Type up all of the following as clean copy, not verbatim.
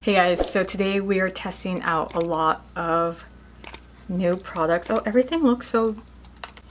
Hey guys, so today we are testing out a lot of new products. Oh, everything looks so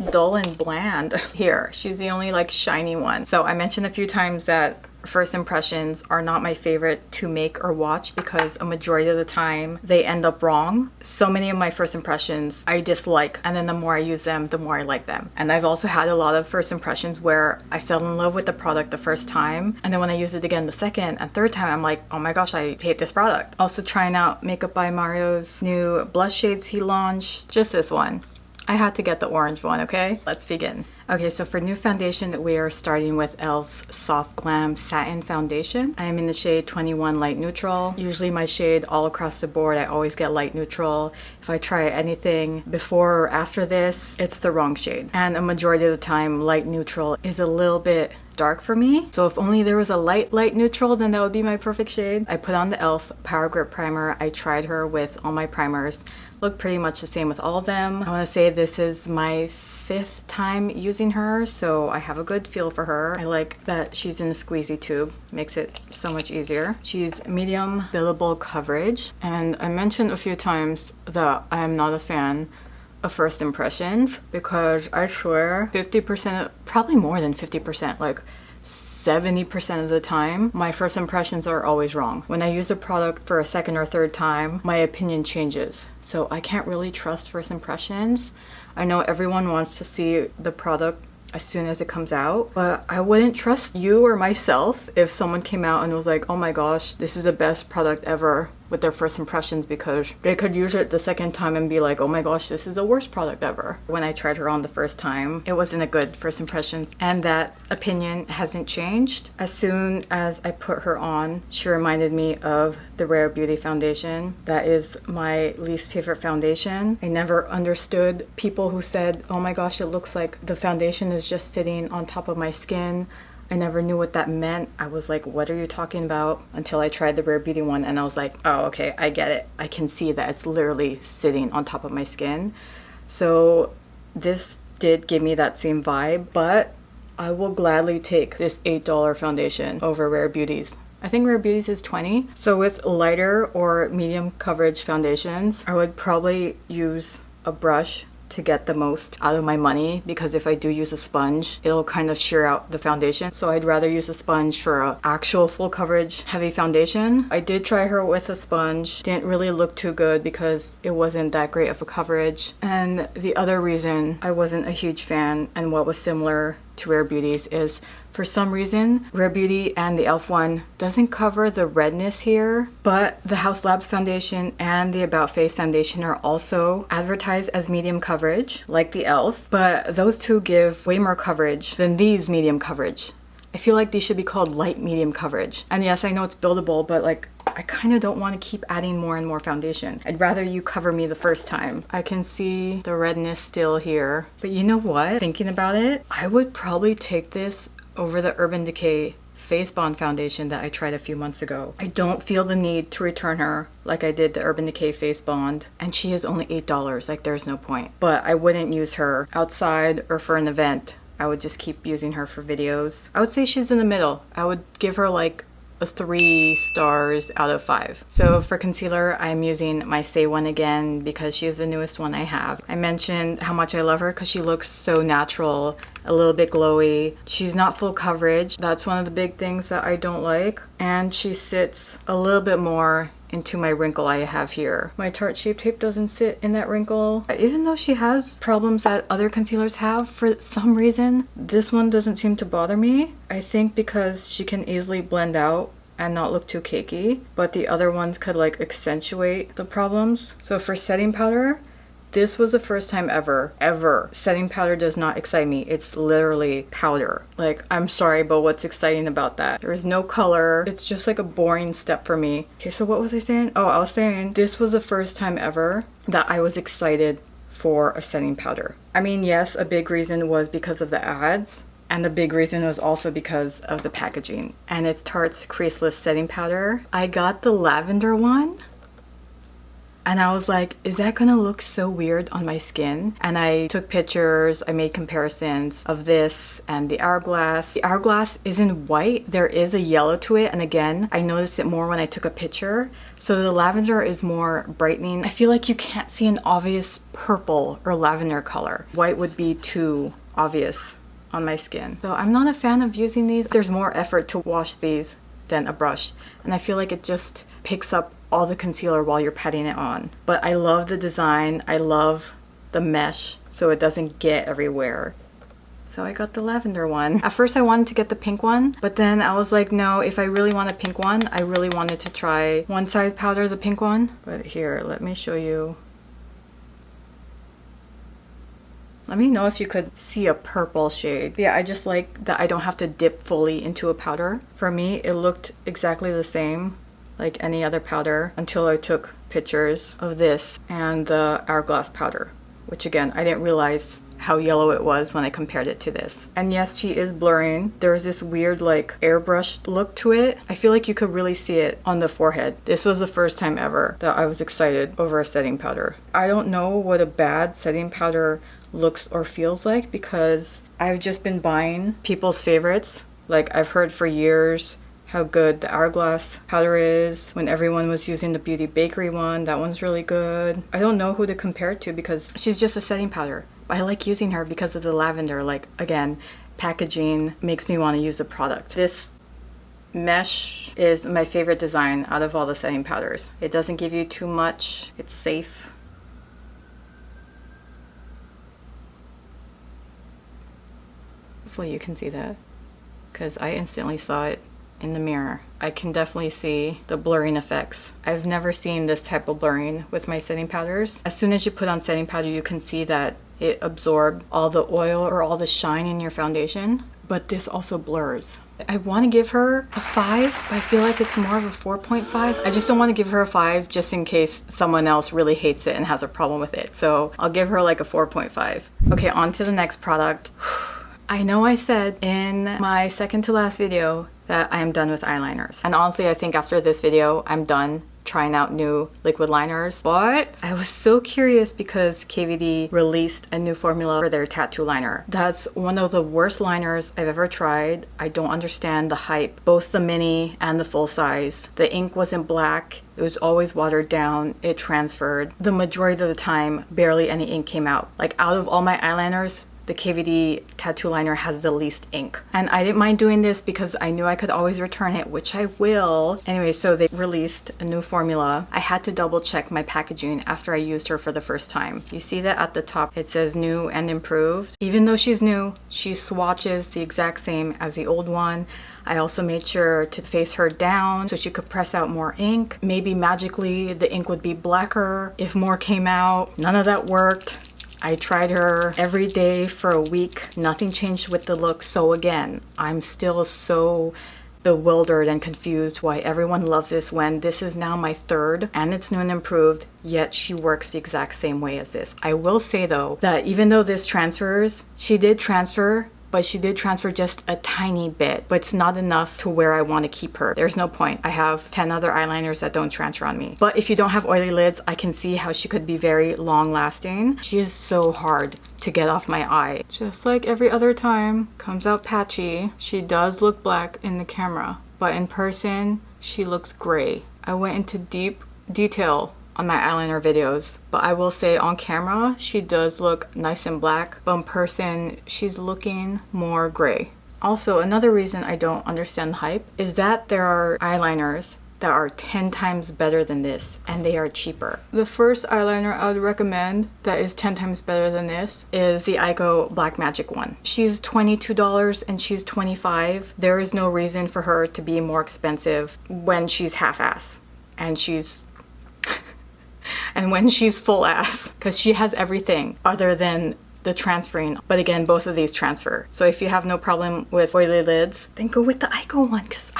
dull and bland here. She's the only like shiny one. So I mentioned a few times that first impressions are not my favorite to make or watch because a majority of the time they end up wrong. So many of my first impressions I dislike, and then the more I use them, the more I like them. And I've also had a lot of first impressions where I fell in love with the product the first time, and then when I use it again the second and third time, I'm like, oh my gosh, I hate this product. Also trying out Makeup by Mario's new blush shades he launched, just this one. I had to get the orange one, okay? Let's begin. Okay, so for new foundation, we are starting with e.l.f.'s Soft Glam Satin Foundation. I am in the shade 21 Light Neutral. Usually my shade all across the board, I always get light neutral. If I try anything before or after this, it's the wrong shade. And a majority of the time, light neutral is a little bit dark for me. So if only there was a light neutral, then that would be my perfect shade. I put on the e.l.f. Power Grip Primer. I tried her with all my primers. Look pretty much the same with all of them. I want to say this is my 5th time using her, so I have a good feel for her. I like that she's in the squeezy tube. Makes it so much easier. She's medium billable coverage, and I mentioned a few times that I am not a fan of first impressions because I swear 50%, probably more than 50%, like 70% of the time, my first impressions are always wrong. When I use a product for a second or third time, my opinion changes. So I can't really trust first impressions. I know everyone wants to see the product as soon as it comes out, but I wouldn't trust you or myself if someone came out and was like, oh my gosh, this is the best product ever, with their first impressions, because they could use it the second time and be like, oh my gosh, this is the worst product ever. When I tried her on the first time, it wasn't a good first impressions, and that opinion hasn't changed. As soon as I put her on, she reminded me of the Rare Beauty foundation. That is my least favorite foundation. I never understood people who said, oh my gosh, it looks like the foundation is just sitting on top of my skin. I never knew what that meant. I was like, what are you talking about? Until I tried the Rare Beauty one, and I was like, oh, okay, I get it. I can see that it's literally sitting on top of my skin. So this did give me that same vibe, but I will gladly take this $8 foundation over Rare Beauty's. I think Rare Beauty's is $20. So with lighter or medium coverage foundations, I would probably use a brush to get the most out of my money, because if I do use a sponge, it'll kind of shear out the foundation. So I'd rather use a sponge for an actual full coverage heavy foundation. I did try her with a sponge. Didn't really look too good because it wasn't that great of a coverage. And the other reason I wasn't a huge fan and what was similar to Rare Beauty's is, for some reason, Rare Beauty and the e.l.f. one doesn't cover the redness here, but the Haus Labs foundation and the About Face foundation are also advertised as medium coverage, like the e.l.f., but those two give way more coverage than these medium coverage. I feel like these should be called light medium coverage. And yes, I know it's buildable, but like, I kind of don't want to keep adding more and more foundation. I'd rather you cover me the first time. I can see the redness still here. But you know what? Thinking about it, I would probably take this over the Urban Decay Face Bond foundation that I tried a few months ago. I don't feel the need to return her like I did the Urban Decay Face Bond, and she is only $8, like there's no point. But I wouldn't use her outside or for an event. I would just keep using her for videos. I would say she's in the middle. I would give her like a 3 stars out of 5. So for concealer, I'm using my Saie one again because she is the newest one I have. I mentioned how much I love her because she looks so natural, a little bit glowy. She's not full coverage. That's one of the big things that I don't like. And she sits a little bit more into my wrinkle I have here. My Tarte Shape Tape doesn't sit in that wrinkle. Even though she has problems that other concealers have, for some reason, this one doesn't seem to bother me. I think because she can easily blend out and not look too cakey, but the other ones could like accentuate the problems. So for setting powder, this was the first time ever. Setting powder does not excite me. It's literally powder. Like, I'm sorry, but what's exciting about that? There's no color. It's just like a boring step for me. Okay, so what was I saying? Oh, I was saying this was the first time ever that I was excited for a setting powder. I mean, yes, a big reason was because of the ads, and the big reason was also because of the packaging. And it's Tarte's Creaseless setting powder. I got the lavender one. and I was like, is that gonna look so weird on my skin? And I took pictures, I made comparisons of this and the Hourglass. The Hourglass isn't white, there is a yellow to it, and again, I noticed it more when I took a picture. So the lavender is more brightening. I feel like you can't see an obvious purple or lavender color. White would be too obvious on my skin. So I'm not a fan of using these. There's more effort to wash these than a brush, and I feel like it just picks up all the concealer while you're patting it on. But I love the design, I love the mesh so it doesn't get everywhere. So I got the lavender one. At first I wanted to get the pink one, but then I was like, no, if I really want a pink one, I really wanted to try One Size Powder, the pink one. But here, let me show you. Let me know if you could see a purple shade. Yeah, I just like that I don't have to dip fully into a powder. For me, it looked exactly the same like any other powder until I took pictures of this and the Hourglass powder, which again, I didn't realize how yellow it was when I compared it to this. And yes, she is blurring. There's this weird like airbrushed look to it. I feel like you could really see it on the forehead. This was the first time ever that I was excited over a setting powder. I don't know what a bad setting powder looks or feels like because I've just been buying people's favorites. Like I've heard for years how good the Hourglass powder is. When everyone was using the Beauty Bakery one, that one's really good. I don't know who to compare it to because she's just a setting powder. I like using her because of the lavender. Like again, packaging makes me want to use the product. This mesh is my favorite design out of all the setting powders. It doesn't give you too much. It's safe. Hopefully you can see that because I instantly saw it in the mirror. I can definitely see the blurring effects. I've never seen this type of blurring with my setting powders. As soon as you put on setting powder, you can see that it absorbed all the oil or all the shine in your foundation, but this also blurs. I want to give her a 5, but I feel like it's more of a 4.5. I just don't want to give her a 5 just in case someone else really hates it and has a problem with it. So I'll give her like a 4.5. Okay, on to the next product. I know I said in my second to last video that I am done with eyeliners. And honestly, I think after this video, I'm done trying out new liquid liners. But I was so curious because KVD released a new formula for their tattoo liner. That's one of the worst liners I've ever tried. I don't understand the hype. Both the mini and the full size. The ink wasn't black. It was always watered down. It transferred. The majority of the time, barely any ink came out. Like out of all my eyeliners, the KVD Tattoo Liner has the least ink. And I didn't mind doing this because I knew I could always return it, which I will. Anyway, so they released a new formula. I had to double check my packaging after I used her for the first time. You see that at the top, it says new and improved. Even though she's new, she swatches the exact same as the old one. I also made sure to face her down so she could press out more ink. Maybe magically the ink would be blacker if more came out. None of that worked. I tried her every day for a week. Nothing changed with the look. So again, I'm still so bewildered and confused why everyone loves this when this is now my third and it's new and improved, yet she works the exact same way as this. I will say though that even though this transfers, she did transfer just a tiny bit, but it's not enough to where I want to keep her. There's no point. I have 10 other eyeliners that don't transfer on me. But if you don't have oily lids, I can see how she could be very long lasting. She is so hard to get off my eye. Just like every other time, comes out patchy. She does look black in the camera, but in person, she looks gray. I went into deep detail on my eyeliner videos, but I will say on camera she does look nice and black, but in person she's looking more gray. Also, another reason I don't understand hype is that there are eyeliners that are 10 times better than this and they are cheaper. The first eyeliner I would recommend that is 10 times better than this is the Ico Black Magic one. She's $22 and she's $25. There is no reason for her to be more expensive when she's half-ass and she's and when she's full ass, because she has everything other than the transferring. But again, both of these transfer. So if you have no problem with oily lids, then go with the Ico one, because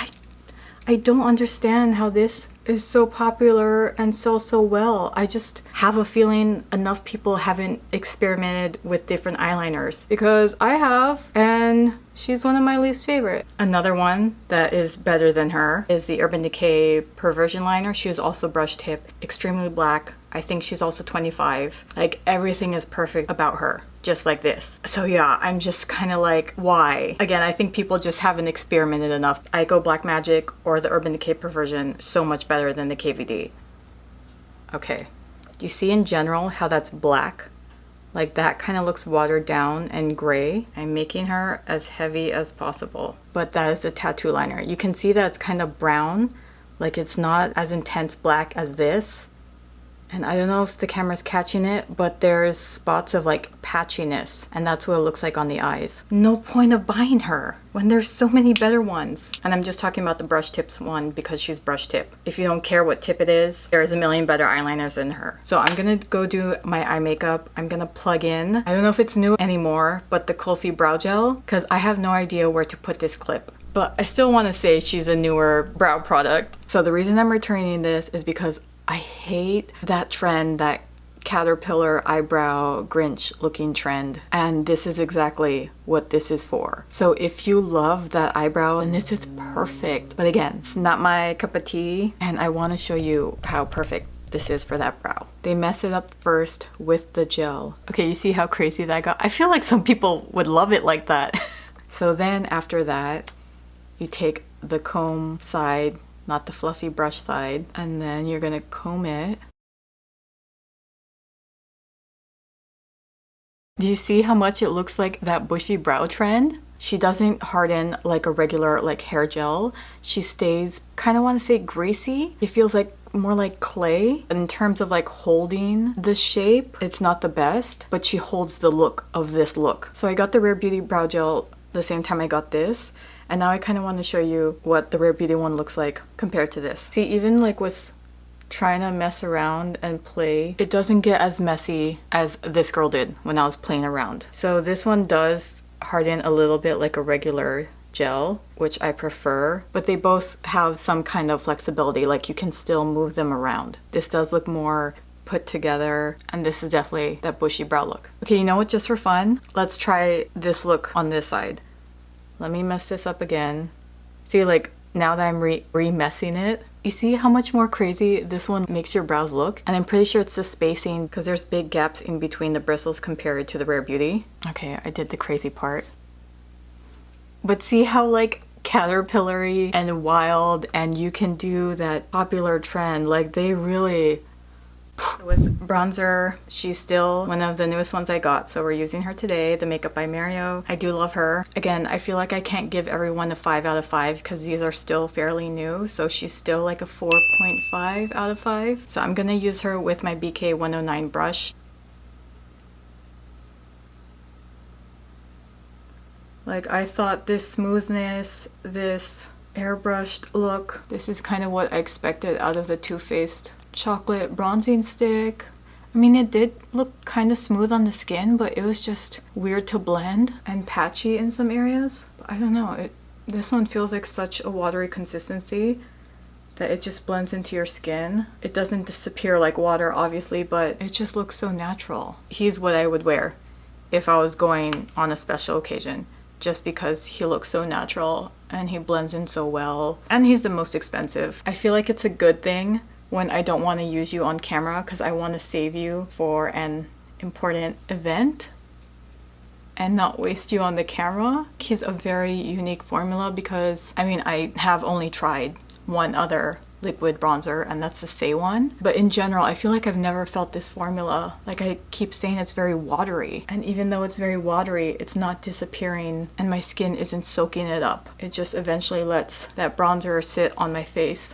I don't understand how this is so popular and sells so well. I just have a feeling enough people haven't experimented with different eyeliners, because I have, and she's one of my least favorite. Another one that is better than her is the Urban Decay Perversion Liner. She is also brush tip, extremely black, I think she's also 25. Like everything is perfect about her, just like this. So yeah, I'm just kind of like, why? Again, I think people just haven't experimented enough. I go Black Magic or the Urban Decay Perversion so much better than the KVD. Okay, do you see in general how that's black? Like that kind of looks watered down and gray. I'm making her as heavy as possible. But that is a tattoo liner. You can see that it's kind of brown. Like it's not as intense black as this. And I don't know if the camera's catching it, but there's spots of like patchiness, and that's what it looks like on the eyes. No point of buying her when there's so many better ones. And I'm just talking about the brush tips one because she's brush tip. If you don't care what tip it is, there's a million better eyeliners than her. So I'm gonna go do my eye makeup. I'm gonna plug in, I don't know if it's new anymore, but the Kulfi Brow Gel, because I have no idea where to put this clip. But I still want to say she's a newer brow product. So the reason I'm returning this is because I hate that trend, that caterpillar eyebrow Grinch looking trend, and this is exactly what this is for. So if you love that eyebrow, then this is perfect. But again, it's not my cup of tea, and I want to show you how perfect this is for that brow. They mess it up first with the gel. Okay, you see how crazy that got? I feel like some people would love it like that. So then after that, you take the comb side, not the fluffy brush side, and then you're gonna comb it. Do you see how much it looks like that bushy brow trend? She doesn't harden like a regular like hair gel. She stays, kind of want to say greasy. It feels like more like clay. In terms of like holding the shape, it's not the best, but she holds the look of this look. So I got the Rare Beauty Brow Gel the same time I got this. And now I kind of want to show you what the Rare Beauty one looks like compared to this. See, even like with trying to mess around and play, it doesn't get as messy as this girl did when I was playing around. So this one does harden a little bit like a regular gel, which I prefer, but they both have some kind of flexibility, like you can still move them around. This does look more put together, and this is definitely that bushy brow look. Okay, you know what, just for fun, let's try this look on this side. Let me mess this up again. See, like now that I'm re-messing it, you see how much more crazy this one makes your brows look? And I'm pretty sure it's the spacing because there's big gaps in between the bristles compared to the Rare Beauty. Okay, I did the crazy part. But see how like caterpillary and wild, and you can do that popular trend. Like they really... With bronzer, she's still one of the newest ones I got, so we're using her today, the Makeup by Mario. I do love her. Again, I feel like I can't give everyone a 5 out of 5 because these are still fairly new, so she's still like a 4.5 out of 5. So I'm gonna use her with my BK 109 brush. Like I thought this smoothness, this airbrushed look, this is kind of what I expected out of the Too Faced chocolate bronzing stick. I mean, it did look kind of smooth on the skin, but it was just weird to blend and patchy in some areas. But I don't know, this one feels like such a watery consistency that it just blends into your skin. It doesn't disappear like water, obviously, but it just looks so natural. He's what I would wear if I was going on a special occasion, just because he looks so natural and he blends in so well. And he's the most expensive. I feel like it's a good thing when I don't want to use you on camera because I want to save you for an important event and not waste you on the camera. He's a very unique formula because, I mean, I have only tried one other liquid bronzer, and that's the Saie one. But in general, I feel like I've never felt this formula. Like I keep saying, it's very watery. And even though it's very watery, it's not disappearing and my skin isn't soaking it up. It just eventually lets that bronzer sit on my face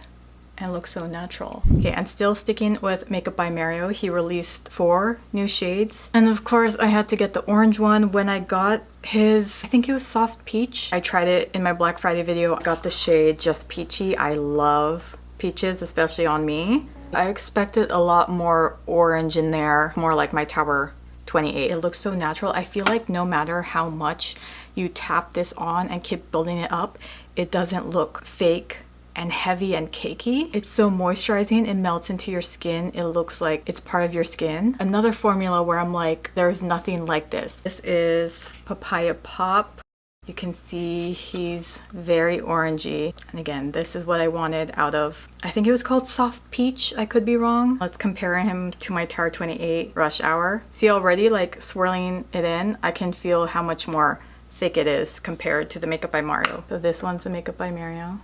and look so natural. Okay, and still sticking with Makeup by Mario, he released 4 new shades. And of course, I had to get the orange one when I got his, I think it was Soft Peach. I tried it in my Black Friday video. I got the shade Just Peachy. I love peaches, especially on me. I expected a lot more orange in there, more like my Tower 28. It looks so natural. I feel like no matter how much you tap this on and keep building it up, it doesn't look fake and heavy and cakey. It's so moisturizing, it melts into your skin. It looks like it's part of your skin. Another formula where I'm like, there's nothing like this. This is Papaya Pop. You can see he's very orangey. And again, this is what I wanted out of, I think it was called Soft Peach. I could be wrong. Let's compare him to my Tarte 28 Rush Hour. See, already like swirling it in, I can feel how much more thick it is compared to the Makeup by Mario. So this one's the Makeup by Mario.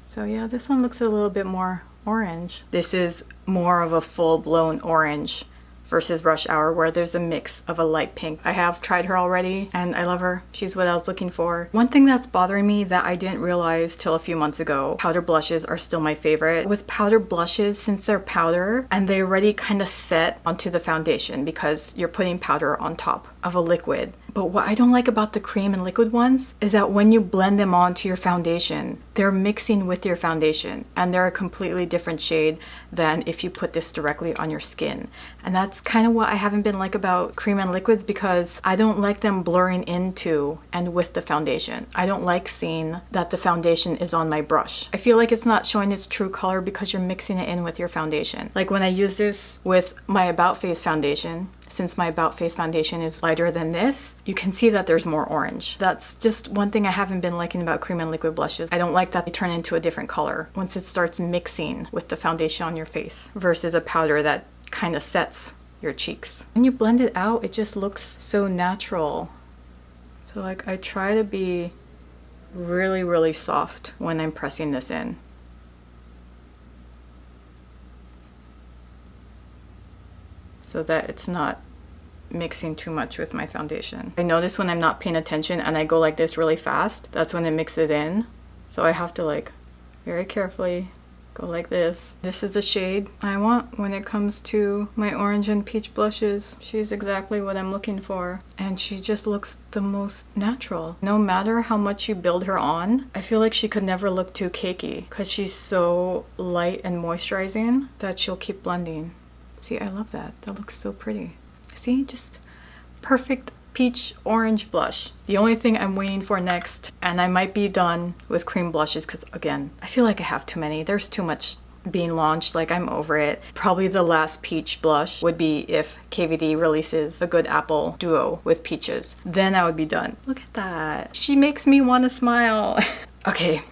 So yeah, this one looks a little bit more orange. This is more of a full-blown orange versus Rush Hour, where there's a mix of a light pink. I have tried her already and I love her. She's what I was looking for. One thing that's bothering me that I didn't realize till a few months ago, powder blushes are still my favorite. With powder blushes, since they're powder and they already kind of set onto the foundation because you're putting powder on top of a liquid. But what I don't like about the cream and liquid ones is that when you blend them onto your foundation, they're mixing with your foundation and they're a completely different shade than if you put this directly on your skin. And that's kind of what I haven't been like about cream and liquids, because I don't like them blurring into and with the foundation. I don't like seeing that the foundation is on my brush. I feel like it's not showing its true color because you're mixing it in with your foundation. Like when I use this with my About Face foundation, since my About Face foundation is lighter than this, you can see that there's more orange. That's just one thing I haven't been liking about cream and liquid blushes. I don't like that they turn into a different color once it starts mixing with the foundation on your face versus a powder that kind of sets your cheeks. When you blend it out, it just looks so natural. So like I try to be really, really soft when I'm pressing this in. So that it's not mixing too much with my foundation. I notice when I'm not paying attention and I go like this really fast, that's when it mixes in. So I have to like very carefully go like this. This is the shade I want when it comes to my orange and peach blushes. She's exactly what I'm looking for. And she just looks the most natural. No matter how much you build her on, I feel like she could never look too cakey because she's so light and moisturizing that she'll keep blending. See, I love that. That looks so pretty. See, just perfect peach orange blush. The only thing I'm waiting for next, and I might be done with cream blushes because again, I feel like I have too many. There's too much being launched, like I'm over it. Probably the last peach blush would be if KVD releases a good apple duo with peaches. Then I would be done. Look at that. She makes me want to smile. Okay,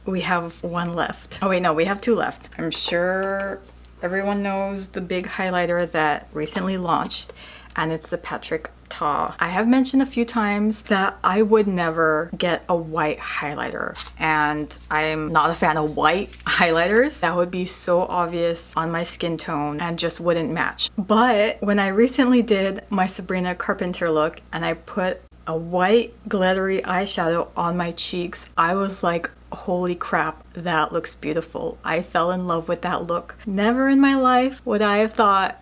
we have one left. Oh wait, no, we have two left. I'm sure everyone knows the big highlighter that recently launched, and it's the Patrick Ta. I have mentioned a few times that I would never get a white highlighter, and I'm not a fan of white highlighters. That would be so obvious on my skin tone and just wouldn't match. But when I recently did my Sabrina Carpenter look and I put a white glittery eyeshadow on my cheeks, I was like, holy crap, that looks beautiful. I fell in love with that look. Never in my life would I have thought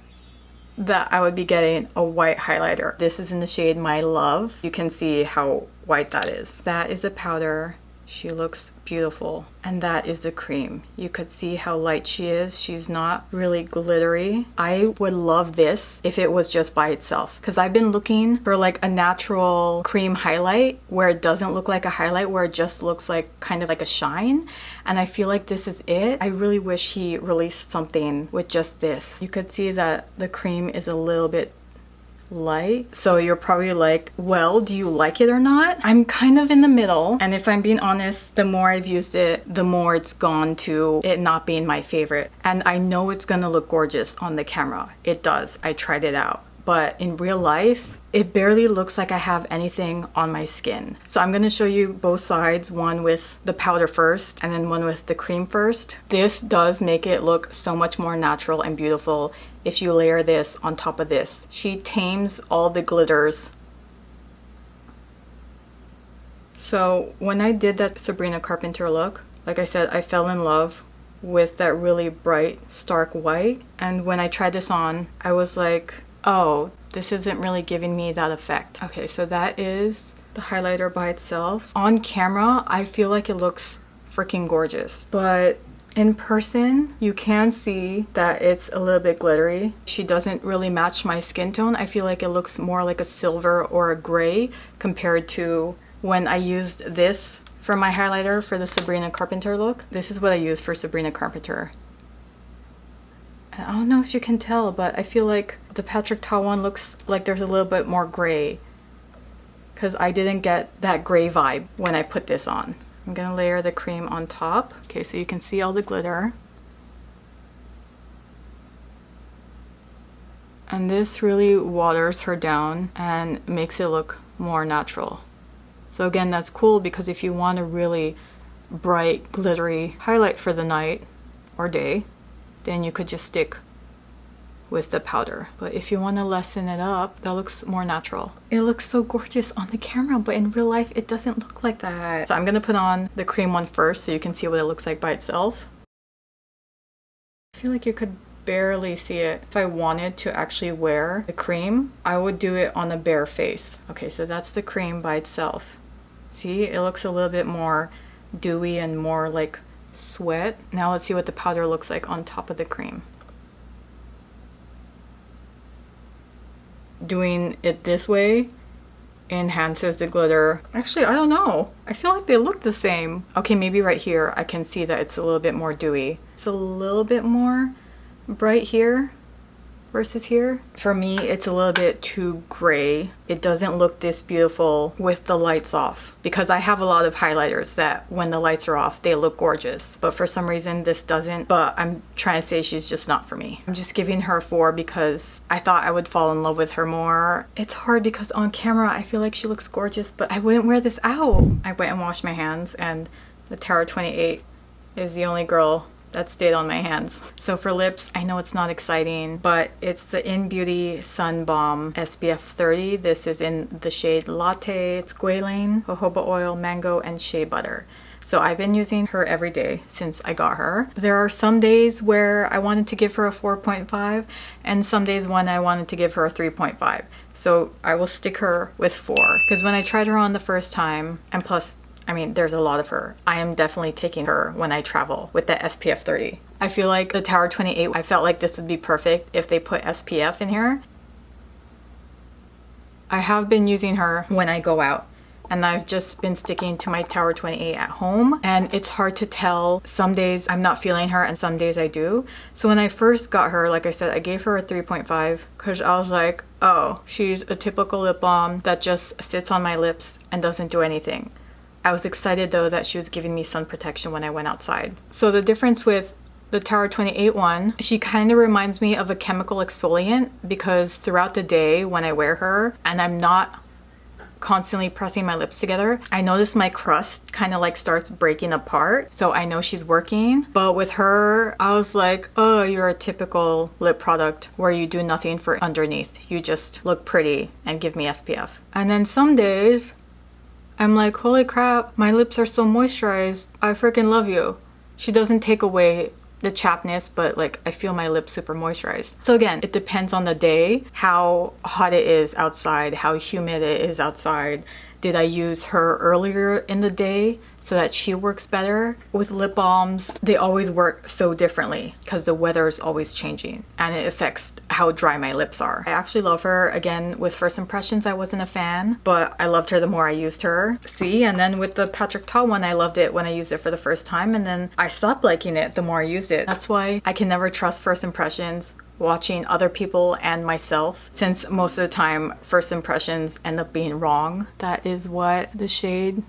that I would be getting a white highlighter. This is in the shade My Love. You can see how white that is. That is a powder. She looks beautiful. And that is the cream. You could see how light she is. She's not really glittery. I would love this if it was just by itself, because I've been looking for like a natural cream highlight where it doesn't look like a highlight, where it just looks like kind of like a shine. And I feel like this is it. I really wish he released something with just this. You could see that the cream is a little bit light. So you're probably like, well, do you like it or not? I'm kind of in the middle. And if I'm being honest, the more I've used it, the more it's gone to it not being my favorite. And I know it's gonna look gorgeous on the camera. It does. I tried it out. But in real life, it barely looks like I have anything on my skin. So I'm gonna show you both sides, one with the powder first and then one with the cream first. This does make it look so much more natural and beautiful if you layer this on top of this. She tames all the glitters. So when I did that Sabrina Carpenter look, like I said, I fell in love with that really bright, stark white. And when I tried this on, I was like, oh, this isn't really giving me that effect. Okay, so that is the highlighter by itself. On camera, I feel like it looks freaking gorgeous, but in person, you can see that it's a little bit glittery. She doesn't really match my skin tone. I feel like it looks more like a silver or a gray compared to when I used this for my highlighter for the Sabrina Carpenter look. This is what I use for Sabrina Carpenter. And I don't know if you can tell, but I feel like the Patrick Ta one looks like there's a little bit more gray, because I didn't get that gray vibe when I put this on. I'm gonna layer the cream on top. Okay, so you can see all the glitter. And this really waters her down and makes it look more natural. So again, that's cool because if you want a really bright, glittery highlight for the night or day, then you could just stick with the powder. But if you want to lessen it up, that looks more natural. It looks so gorgeous on the camera, but in real life, it doesn't look like that. So I'm gonna put on the cream one first so you can see what it looks like by itself. I feel like you could barely see it. If I wanted to actually wear the cream, I would do it on a bare face. Okay, so that's the cream by itself. See, it looks a little bit more dewy and more like sweat. Now let's see what the powder looks like on top of the cream. Doing it this way enhances the glitter. Actually, I don't know. I feel like they look the same. Okay, maybe right here I can see that it's a little bit more dewy. It's a little bit more bright here versus here. For me, it's a little bit too gray. It doesn't look this beautiful with the lights off, because I have a lot of highlighters that when the lights are off, they look gorgeous. But for some reason, this doesn't. But I'm trying to say she's just not for me. I'm just giving her a 4 because I thought I would fall in love with her more. It's hard because on camera, I feel like she looks gorgeous, but I wouldn't wear this out. I went and washed my hands, and the Tara 28 is the only girl that stayed on my hands. So for lips, I know it's not exciting, but it's the iNNBEAUTY Sun Balm SPF 30. This is in the shade Latte. It's squalane, jojoba oil, mango, and shea butter. So I've been using her every day since I got her. There are some days where I wanted to give her a 4.5 and some days when I wanted to give her a 3.5. So I will stick her with 4, because when I tried her on the first time, and plus I mean, there's a lot of her. I am definitely taking her when I travel with the SPF 30. I feel like the Tower 28, I felt like this would be perfect if they put SPF in here. I have been using her when I go out, and I've just been sticking to my Tower 28 at home, and it's hard to tell. Some days I'm not feeling her and some days I do. So when I first got her, like I said, I gave her a 3.5 because I was like, oh, she's a typical lip balm that just sits on my lips and doesn't do anything. I was excited though that she was giving me sun protection when I went outside. So the difference with the Tower 28 one, she kind of reminds me of a chemical exfoliant, because throughout the day when I wear her and I'm not constantly pressing my lips together, I notice my crust kind of like starts breaking apart. So I know she's working. But with her, I was like, oh, you're a typical lip product where you do nothing for underneath. You just look pretty and give me SPF. And then some days, I'm like, holy crap, my lips are so moisturized. I freaking love you. She doesn't take away the chappedness, but like I feel my lips super moisturized. So again, it depends on the day, how hot it is outside, how humid it is outside. Did I use her earlier in the day so that she works better? With lip balms, they always work so differently because the weather is always changing and it affects how dry my lips are. I actually love her. Again, with first impressions, I wasn't a fan, but I loved her the more I used her. See, and then with the Patrick Ta one, I loved it when I used it for the first time, and then I stopped liking it the more I used it. That's why I can never trust first impressions. Watching other people and myself, since most of the time first impressions end up being wrong. That is what the shade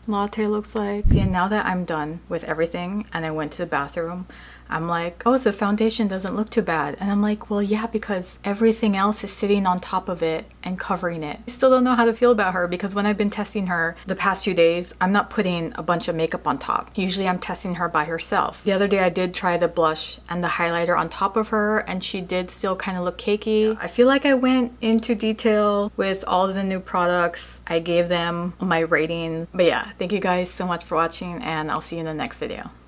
Latte looks like. See, and now that I'm done with everything and I went to the bathroom, I'm like, oh, the foundation doesn't look too bad. And I'm like, well, yeah, because everything else is sitting on top of it and covering it. I still don't know how to feel about her, because when I've been testing her the past few days, I'm not putting a bunch of makeup on top. Usually I'm testing her by herself. The other day I did try the blush and the highlighter on top of her, and she did still kind of look cakey. I feel like I went into detail with all of the new products. I gave them my rating. But yeah, thank you guys so much for watching, and I'll see you in the next video.